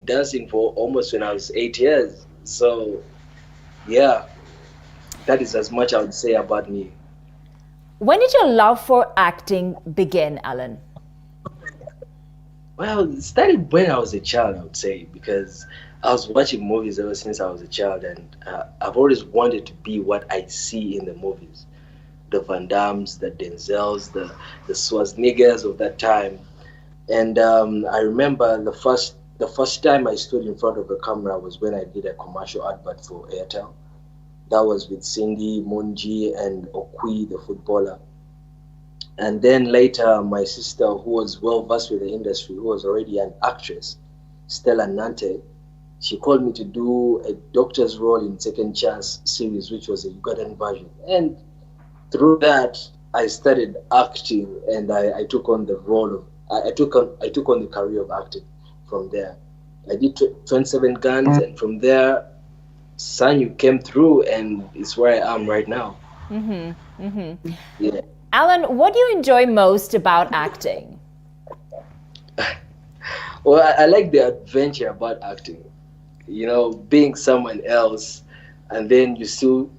dancing for almost when I was 8 years. So yeah, that is as much I would say about me. When did your love for acting begin, Allan? Well, it started when I was a child, I would say, because I was watching movies ever since I was a child, and I've always wanted to be what I see in the movies. The Van Dams, the Denzels, the Schwarzeneggers of that time. And I remember the first time I stood in front of a camera was when I did a commercial advert for Airtel. That was with Cindy, Munji, and Okwi, the footballer. And then later, my sister, who was well versed with the industry, who was already an actress, Stella Nante, she called me to do a doctor's role in Second Chance series, which was a Ugandan version. And through that, I started acting, and I took on the role of I took on the career of acting from there. I did 27 guns, and from there, Sanyu came through, and it's where I am right now. Yeah. Allan, what do you enjoy most about acting? Well, I like the adventure about acting. Being someone else, and then you still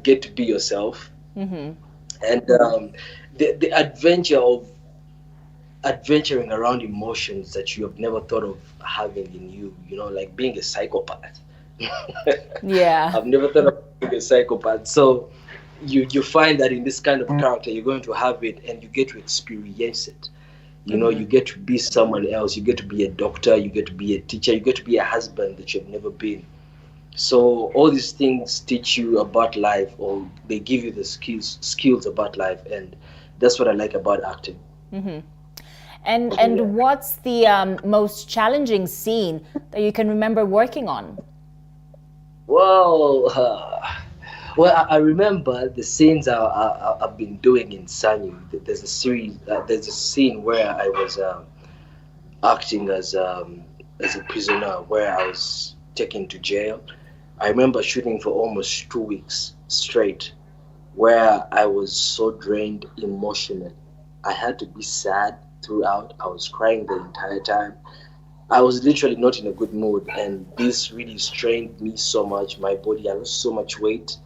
get to be yourself, and the adventure of adventuring around emotions that you have never thought of having in you. Like being a psychopath. Yeah. I've never thought of being a psychopath. So you find that in this kind of character, you're going to have it, and you get to experience it. You get to be someone else. You get to be a doctor. You get to be a teacher. You get to be a husband that you've never been. So all these things teach you about life, or they give you the skills about life, and that's what I like about acting. And what's the most challenging scene that you can remember working on? Well, I remember the scenes I've been doing in Sanyu. There's a scene where I was acting as a prisoner, where I was taken to jail. I remember shooting for almost 2 weeks straight, where I was so drained emotionally. I had to be sad throughout. I was crying the entire time. I was literally not in a good mood, and this really strained me so much. My body, I lost so much weight.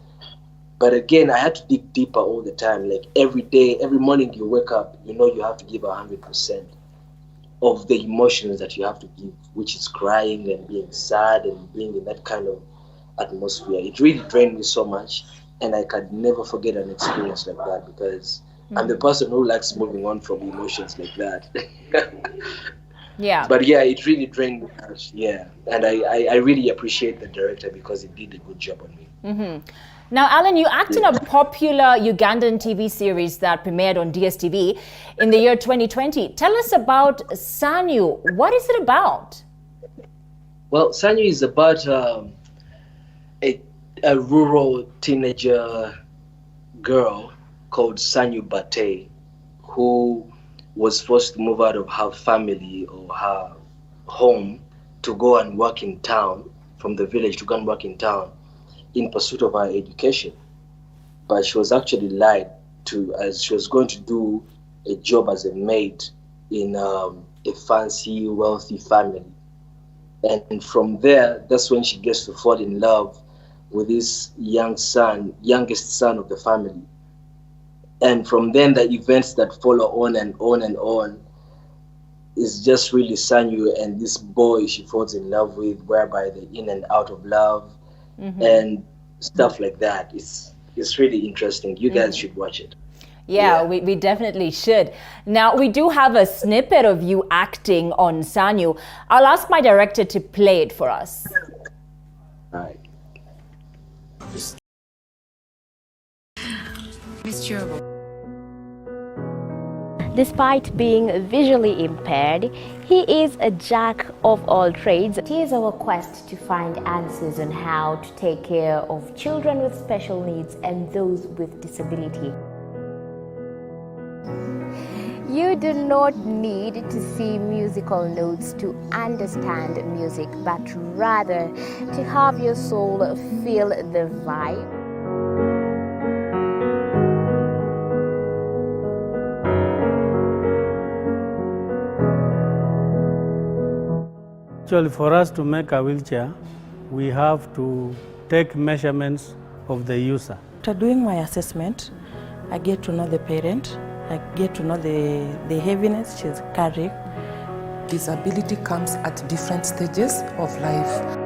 But again, I had to dig deeper all the time. Like every day, every morning you wake up, you have to give 100% of the emotions that you have to give, which is crying and being sad and being in that kind of atmosphere. It really drained me so much, and I could never forget an experience like that, because I'm the person who likes moving on from emotions like that. Yeah. But yeah, it really drained me out. Yeah, and I really appreciate the director because he did a good job on me. Now, Allan, you act in a popular Ugandan TV series that premiered on DSTV in the year 2020. Tell us about Sanyu. What is it about? Well, Sanyu is about a, a rural teenager girl called Sanyu Bate, who was forced to move out of her family or her home to go and work in town, from the village to go and work in town in pursuit of her education. But she was actually lied to, as she was going to do a job as a maid in a fancy, wealthy family. And from there, that's when she gets to fall in love with this youngest son of the family. And from then, the events that follow on and on and on is just really Sanyu and this boy she falls in love with, whereby they're in and out of love and stuff like that. It's really interesting. You guys should watch it. Yeah, we definitely should. Now, we do have a snippet of you acting on Sanyu. I'll ask my director to play it for us. All right. Despite being visually impaired, he is a jack of all trades. It is our quest to find answers on how to take care of children with special needs and those with disability. You do not need to see musical notes to understand music, but rather to have your soul feel the vibe. Actually, for us to make a wheelchair, we have to take measurements of the user. After doing my assessment, I get to know the parent, I get to know the heaviness she's carrying. Disability comes at different stages of life.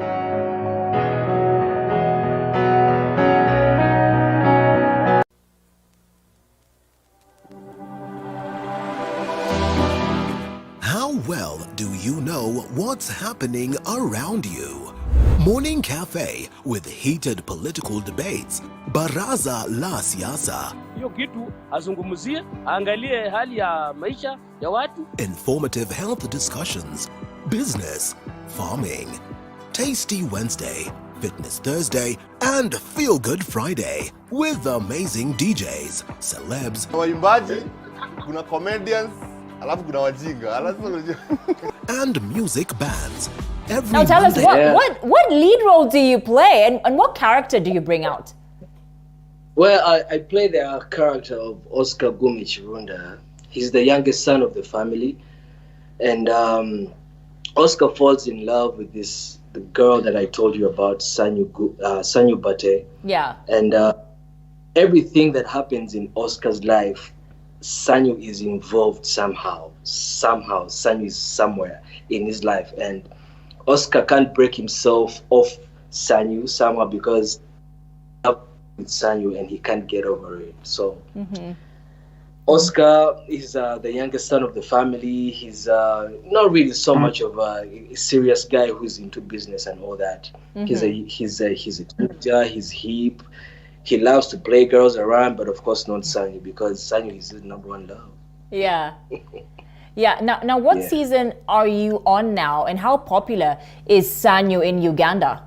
How well do you know what's happening around you? Morning Cafe with heated political debates. Baraza la Siasa. Hiyo kitu azungumzie, angalie hali ya maisha ya watu. Informative health discussions. Business, farming. Tasty Wednesday, Fitness Thursday, and Feel Good Friday with amazing DJs, celebs, waimbaji, kuna comedians, alafu kuna wajinga, and music bands. Every Now tell Monday. us, what lead role do you play and what character do you bring out? Well, I play the character of Oscar Gumich Rwanda. He's the youngest son of the family, and Oscar falls in love with the girl that I told you about, Sanyu Bate. Yeah. And everything that happens in Oscar's life, Sanyu is involved somehow. Sanyu is somewhere in his life, and Oscar can't break himself off Sanyu somehow because with Sanyu and he can't get over it. So Oscar is the youngest son of the family. He's not really so much of a serious guy who's into business and all that. He's a teenager. He's hip. He loves to play girls around, but of course not Sanyu, because Sanyu is his number one love. Yeah. Yeah. Now what season are you on now, and how popular is Sanyu in Uganda?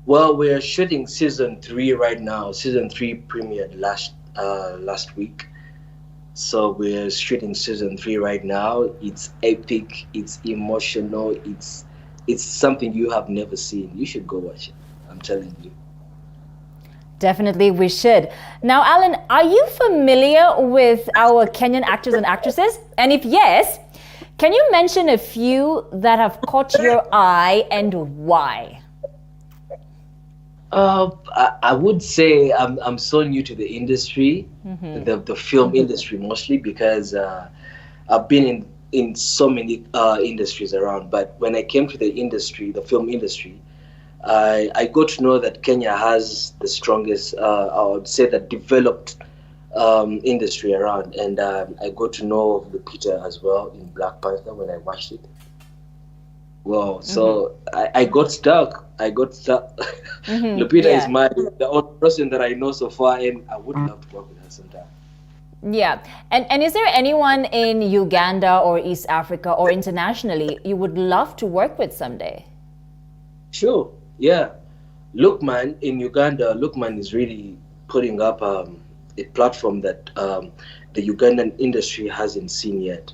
Well, we're shooting season 3 right now. Season 3 premiered last week. So we're shooting season 3 right now. It's epic, it's emotional, it's something you have never seen. You should go watch it. I'm telling you. Definitely, we should. Now, Allan, are you familiar with our Kenyan actors and actresses? And if yes, can you mention a few that have caught your eye and why? I would say I'm so new to the industry, the film industry mostly, because I've been in so many industries around. But when I came to the industry, the film industry, I got to know that Kenya has the strongest, I would say, the developed industry around. And I got to know of Lupita as well in Black Panther when I watched it. Well, so I got stuck. Lupita is the only person that I know so far, and I would love to work with her sometime. Yeah. And is there anyone in Uganda or East Africa or internationally you would love to work with someday? Sure. Yeah. Lookman in Uganda, Lookman is really putting up a platform that the Ugandan industry hasn't seen yet.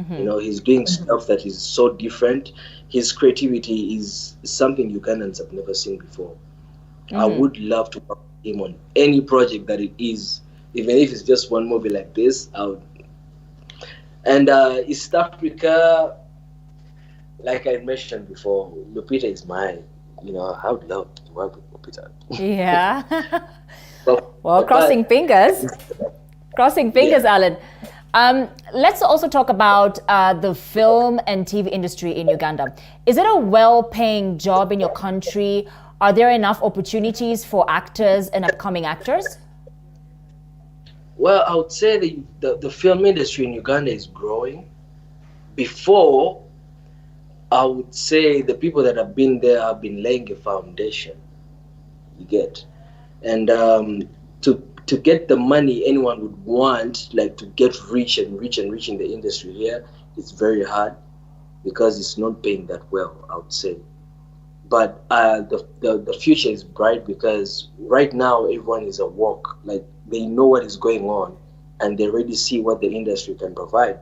You know, he's doing stuff that is so different. His creativity is something Ugandans have never seen before. I would love to work with him on any project that it is, even if it's just one movie like this. And East Africa, like I mentioned before, Lupita is mine. You know, I would love to work with Lupita. Yeah. Well, crossing fingers. Crossing fingers, Allan. Let's also talk about the film and TV industry in Uganda. Is it a well-paying job in your country? Are there enough opportunities for actors and upcoming actors? Well, I would say the film industry in Uganda is growing. Before, I would say the people that have been there have been laying a foundation. You get, and to get the money anyone would want, like to get rich in the industry here, it's very hard because it's not paying that well, I would say. But the future is bright because right now everyone is at work. Like they know what is going on and they already see what the industry can provide.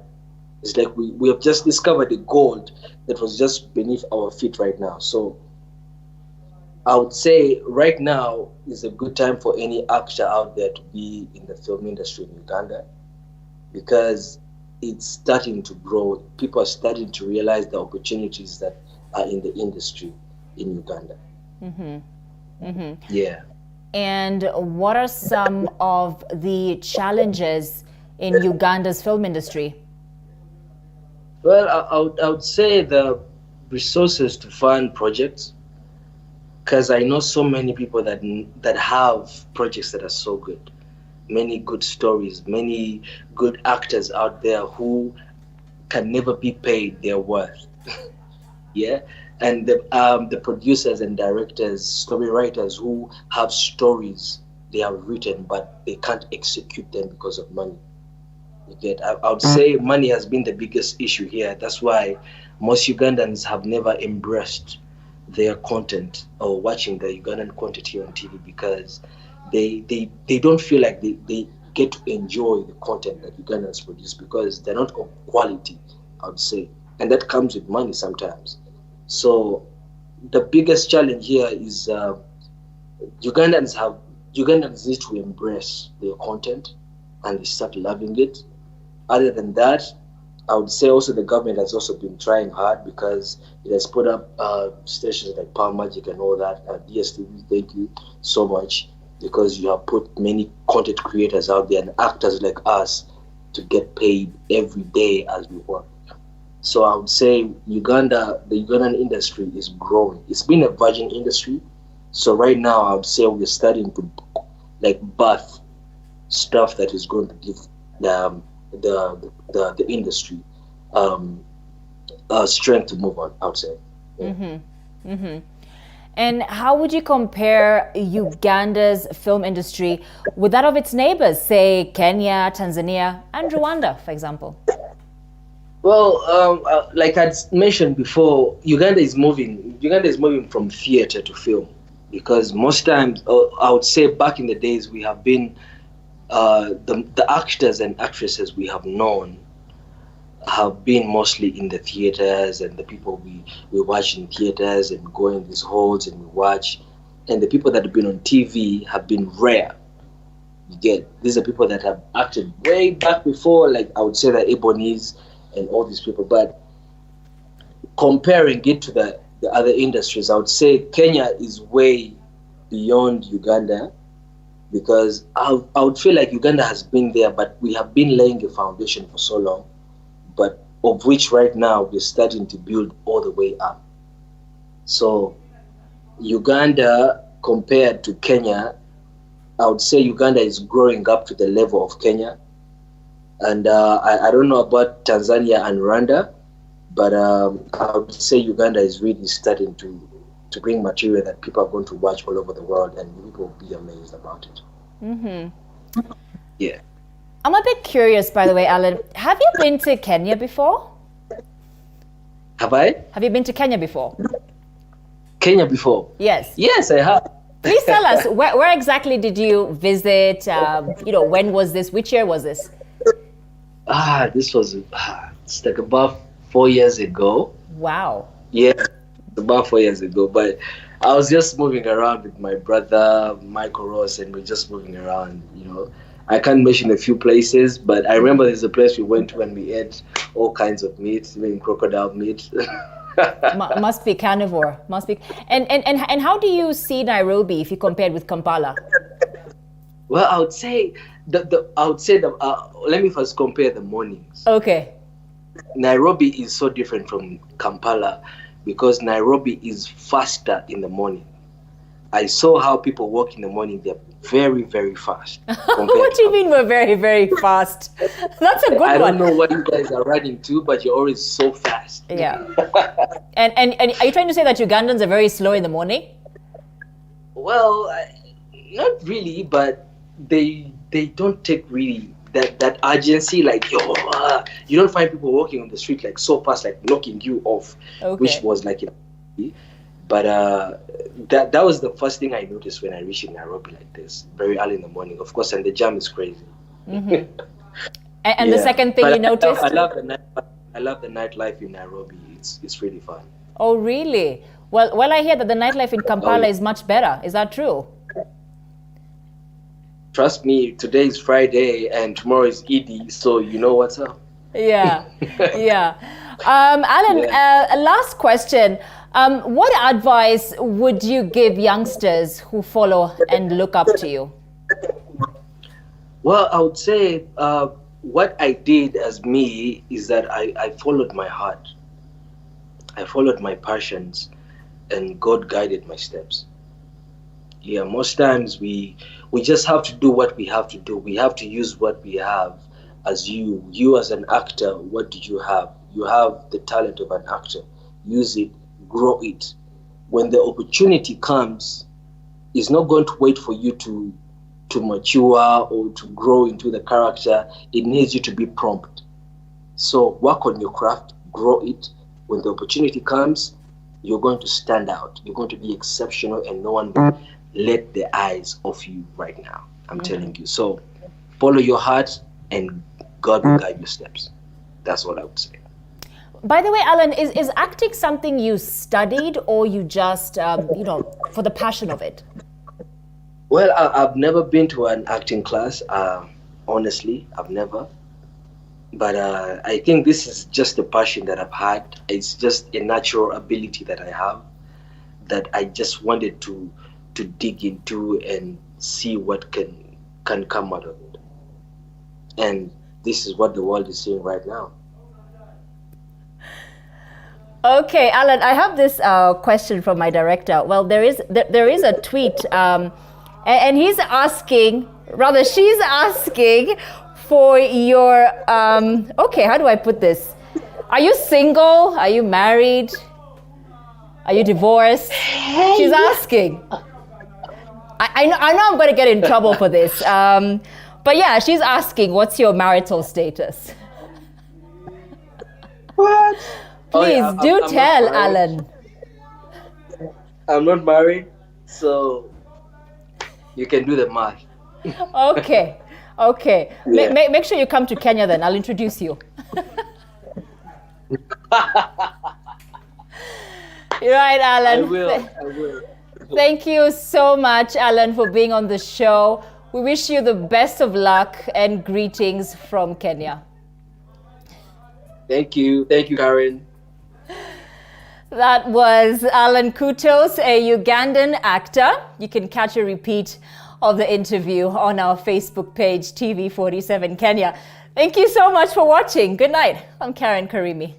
It's like we have just discovered the gold that was just beneath our feet right now. So I would say right now is a good time for any actor out there to be in the film industry in Uganda, because it's starting to grow. People are starting to realize the opportunities that are in the industry in Uganda. Yeah. And what are some of the challenges in Uganda's film industry? Well, I would say the resources to fund projects, because I know so many people that have projects that are so good, many good stories, many good actors out there who can never be paid their worth. Yeah, and the producers and directors, story writers who have stories they have written but they can't execute them because of money. You get? I would say money has been the biggest issue here. That's why most Ugandans have never embraced their content or watching the Ugandan content here on TV, because they don't feel like they get to enjoy the content that Ugandans produce, because they're not of quality, I would say. And that comes with money sometimes. So the biggest challenge here is Ugandans need to embrace their content and they start loving it. Other than that, I would say also the government has also been trying hard, because it has put up stations like Power Magic and all that. DSTV, thank you so much, because you have put many content creators out there and actors like us to get paid every day as we work. So I would say the Ugandan industry is growing. It's been a virgin industry. So right now I would say we're starting to birth stuff that is going to give the industry strength to move on, I would say. Yeah. And how would you compare Uganda's film industry with that of its neighbors, say Kenya, Tanzania, and Rwanda, for example? Well, like I mentioned before, Uganda is moving from theater to film, because most times, I would say back in the days, we have been the actors and actresses we have known have been mostly in the theaters, and the people we watch in theaters and go in these halls and we watch, and the people that have been on TV have been rare. You get, these are people that have acted way back before, like I would say the Ebonies and all these people. But comparing it to the other industries, I would say Kenya is way beyond Uganda, because I would feel like Uganda has been there, but we have been laying a foundation for so long, but of which right now we're starting to build all the way up. So Uganda compared to Kenya, I would say Uganda is growing up to the level of Kenya. And I don't know about Tanzania and Rwanda, but I would say Uganda is really starting to bring material that people are going to watch all over the world, and people will be amazed about it. Yeah. I'm a bit curious, by the way, Allan. Have you been to Kenya before? Have I? Have you been to Kenya before? Kenya before? Yes. Yes, I have. Please tell us, where exactly did you visit? When was this? Which year was this? This was it's like about 4 years ago. Wow. Yeah, about 4 years ago. But I was just moving around with my brother, Michael Ross, and we're just moving around, I can't mention a few places, but I remember there's a place we went to and we ate all kinds of meat, even crocodile meat. Must be carnivore. Must be. And how do you see Nairobi if you compare it with Kampala? Well, I would say let me first compare the mornings. Okay. Nairobi is so different from Kampala because Nairobi is faster in the morning. I saw how people walk in the morning. They're very, very fast. What do you mean we're very, very fast? That's a good one. I don't know what you guys are running to, but you're always so fast. Yeah. and are you trying to say that Ugandans are very slow in the morning? Well, not really, but they don't take really that urgency, like you don't find people walking on the street like so fast, like knocking you off, which was like but that was the first thing I noticed when I reached in Nairobi like this, very early in the morning, of course, and the jam is crazy. Mm-hmm. And the second thing you noticed? I love the nightlife in Nairobi. It's really fun. Oh, really? Well, I hear that the nightlife in Kampala is much better. Is that true? Trust me, today is Friday and tomorrow is Eid, so you know what's up. Yeah, yeah. Allan, a last question. What advice would you give youngsters who follow and look up to you? Well, I would say what I did as me is that I followed my heart. I followed my passions, and God guided my steps. Yeah, most times we just have to do what we have to do. We have to use what we have. As you as an actor, what do you have? You have the talent of an actor. Use it, grow it. When the opportunity comes, it's not going to wait for you to mature or to grow into the character. It needs you to be prompt. So work on your craft, grow it. When the opportunity comes, you're going to stand out. You're going to be exceptional, and no one will let their eyes off you right now. I'm telling you. So follow your heart, and God will guide your steps. That's what I would say. By the way, Allan, is acting something you studied, or you just, for the passion of it? Well, I've never been to an acting class. Honestly, I've never. But I think this is just a passion that I've had. It's just a natural ability that I have that I just wanted to dig into and see what can come out of it. And this is what the world is seeing right now. Okay, Allan, I have this question from my director. Well, there is a tweet, and he's asking, rather she's asking for your, okay, how do I put this? Are you single? Are you married? Are you divorced? She's asking. I know I'm going to get in trouble for this. But yeah, she's asking, what's your marital status? What? Please do I'm tell, Allan. I'm not married, so you can do the math. Okay. Okay. Yeah. Make sure you come to Kenya then. I'll introduce you. You're right, Allan. I will. Thank you so much, Allan, for being on the show. We wish you the best of luck and greetings from Kenya. Thank you, Karen. That was Allan Kutos, a Ugandan actor. You can catch a repeat of the interview on our Facebook page, TV47 Kenya. Thank you so much for watching. Good night. I'm Karen Karimi.